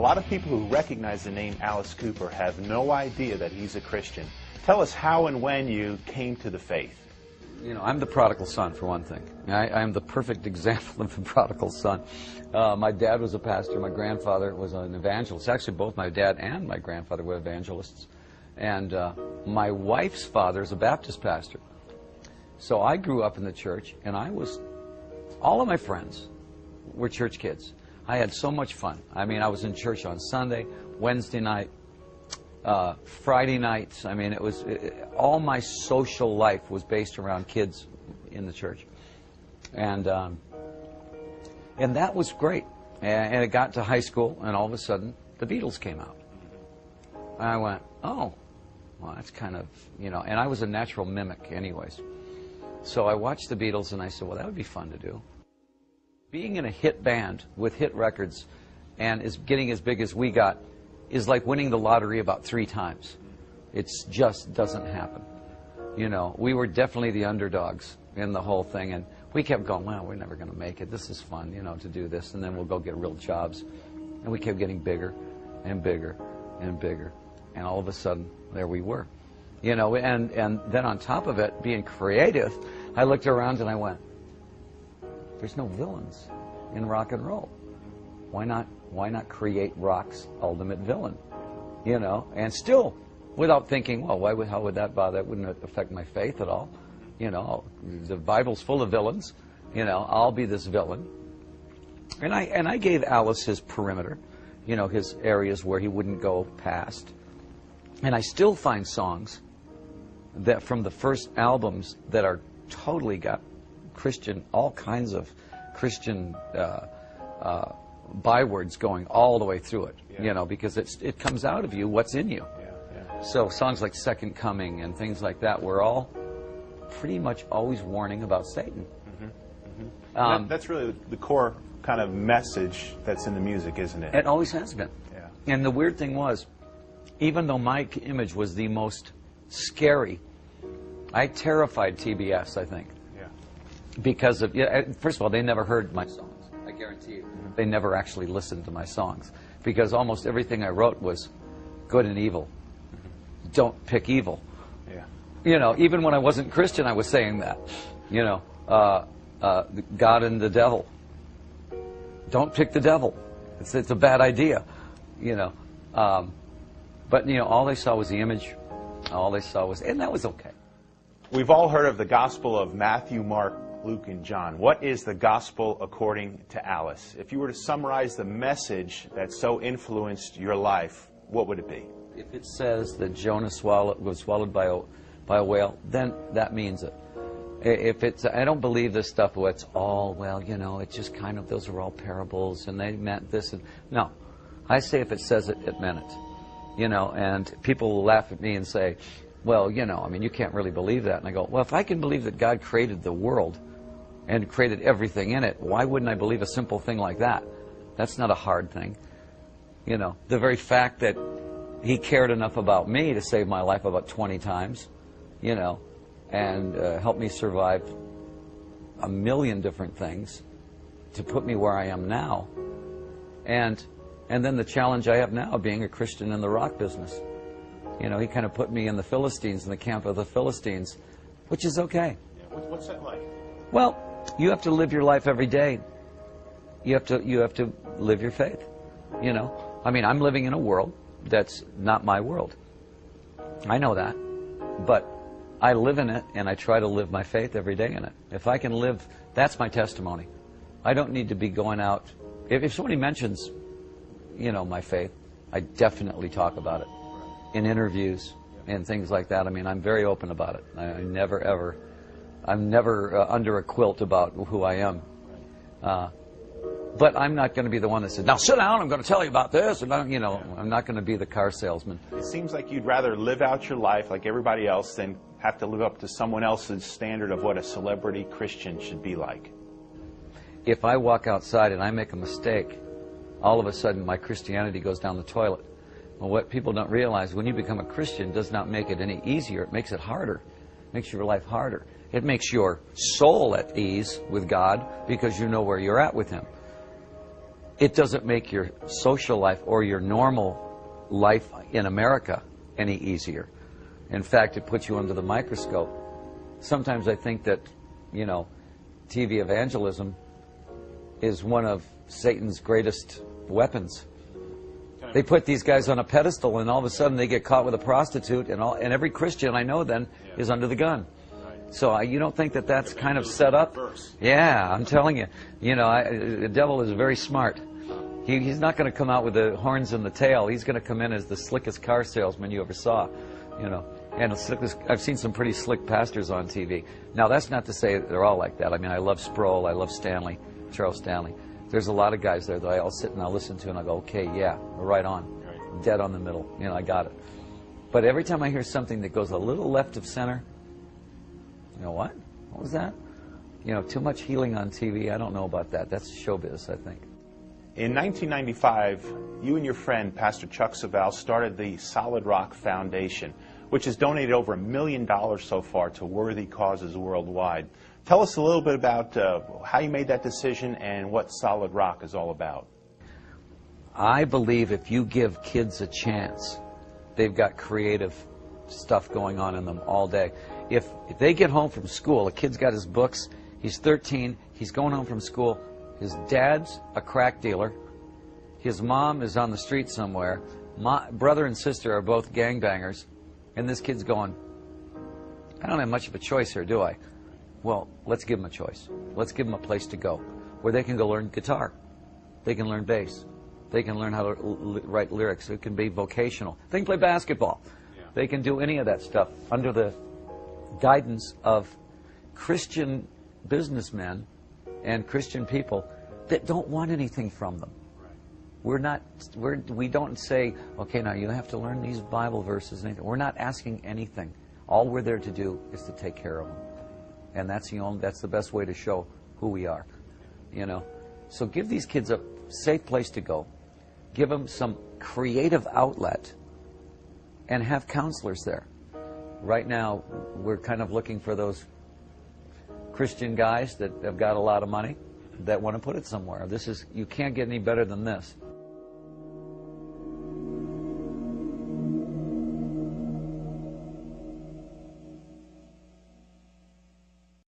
lot of people who recognize the name Alice Cooper have no idea that he's a Christian. Tell us how and when you came to the faith. You know, I'm the prodigal son, for one thing. I'm the perfect example of the prodigal son. My dad was a pastor. My grandfather was an evangelist. Actually, both my dad and my grandfather were evangelists. And my wife's father is a Baptist pastor. So I grew up in the church, and all of my friends were church kids. I had so much fun. I mean, I was in church on Sunday, Wednesday night, Friday nights. I mean, all my social life was based around kids in the church, and that was great. And it got to high school, and all of a sudden, the Beatles came out. And I went, oh, well, that's kind of, you know. And I was a natural mimic, anyways. So I watched the Beatles, and I said, well, that would be fun to do. Being in a hit band with hit records and getting as big as we got is like winning the lottery about 3 times. It just doesn't happen. You know, we were definitely the underdogs in the whole thing, and we kept going, well, we're never going to make it. This is fun, you know, to do this, and then we'll go get real jobs. And we kept getting bigger and bigger and bigger, and all of a sudden, there we were. You know, and then on top of it, being creative, I looked around and I went, there's no villains in rock and roll. Why not create rock's ultimate villain? You know, and still, without thinking, well, how would that bother? That wouldn't affect my faith at all. You know, the Bible's full of villains. You know, I'll be this villain. And I gave Alice his perimeter, you know, his areas where he wouldn't go past. And I still find songs that from the first albums that are totally got Christian, all kinds of Christian bywords going all the way through it, you know, because it comes out of you what's in you. So songs like Second Coming and things like that were all pretty much always warning about Satan. That's really the core kind of message that's in the music, isn't it? It always has been. And the weird thing was, even though my image was the most scary, I terrified TBS, I think. Because of, first of all, they never heard my songs. I guarantee you. They never actually listened to my songs. Because almost everything I wrote was good and evil. Don't pick evil. You know, even when I wasn't Christian, I was saying that. You know, God and the devil. Don't pick the devil. It's a bad idea. You know. But, you know, all they saw was the image. All they saw was, and that was okay. We've all heard of the Gospel of Matthew, Mark, Luke, and John. What is the Gospel according to Alice? If you were to summarize the message that so influenced your life, what would it be? If it says that Jonah was swallowed by a whale, then that means it. If it's, I don't believe this stuff where it's all, well, you know, it's just kind of, those are all parables, and they meant this. And no. I say if it says it, it meant it. You know, and people will laugh at me and say, well, you know, I mean, you can't really believe that. And I go, well, if I can believe that God created the world and created everything in it, why wouldn't I believe a simple thing like that? That's not a hard thing. You know, the very fact that he cared enough about me to save my life about 20 times, you know, and help me survive a million different things to put me where I am now. And then the challenge I have now, being a Christian in the rock business. You know, he kind of put me in the Philistines, in the camp of the Philistines, which is okay. What's that like? Well, you have to live your life every day. You have to live your faith. You know, I mean, I'm living in a world that's not my world. I know that, but I live in it, and I try to live my faith every day in it. If I can live, that's my testimony. I don't need to be going out. If somebody mentions, you know, my faith, I definitely talk about it in interviews and things like that. I mean, I'm very open about it. I'm never under a quilt about who I am. But I'm not going to be the one that says, now sit down, I'm going to tell you about this. And you know, I'm not going to be the car salesman. It seems like you'd rather live out your life like everybody else than have to live up to someone else's standard of what a celebrity Christian should be like. If I walk outside and I make a mistake, all of a sudden my Christianity goes down the toilet. Well, what people don't realize, when you become a Christian, does not make it any easier. It makes it harder. It makes your life harder. It makes your soul at ease with God because you know where you're at with Him. it doesn't make your social life or your normal life in America any easier. In fact, it puts you under the microscope. Sometimes I think that, you know, TV evangelism is one of Satan's greatest weapons. They put these guys on a pedestal, and all of a sudden they get caught with a prostitute, and every Christian I know then is under the gun. So you don't think that that's kind of set up? Yeah, I'm telling you. You know, the devil is very smart. He's not going to come out with the horns and the tail. He's going to come in as the slickest car salesman you ever saw. You know, and I've seen some pretty slick pastors on TV. Now, that's not to say they're all like that. I mean, I love Sproul. I love Stanley, Charles Stanley. There's a lot of guys there that I'll sit and I'll listen to and I'll go, okay, yeah, we're right on. Dead on the middle. You know, I got it. But every time I hear something that goes a little left of center, you know, what? What was that? You know, too much healing on TV. I don't know about that. That's showbiz, I think. In 1995, you and your friend, Pastor Chuck Savall, started the Solid Rock Foundation, which has donated over $1 million so far to worthy causes worldwide. Tell us a little bit about how you made that decision and what Solid Rock is all about. I believe if you give kids a chance, they've got creative stuff going on in them all day. If they get home from school, a kid's got his books, he's 13, he's going home from school, his dad's a crack dealer, his mom is on the street somewhere, my brother and sister are both gangbangers, and this kid's going, I don't have much of a choice here, do I? Well, let's give them a choice. Let's give them a place to go where they can go learn guitar. They can learn bass. They can learn how to write lyrics. It can be vocational. They can play basketball. Yeah. They can do any of that stuff under the guidance of Christian businessmen and Christian people that don't want anything from them. Right. We don't say, okay, now you have to learn these Bible verses. And anything. We're not asking anything. All we're there to do is to take care of them. And that's the best way to show who we are, you know. So give these kids a safe place to go. Give them some creative outlet and have counselors there. Right now, we're kind of looking for those Christian guys that have got a lot of money that want to put it somewhere. You can't get any better than this.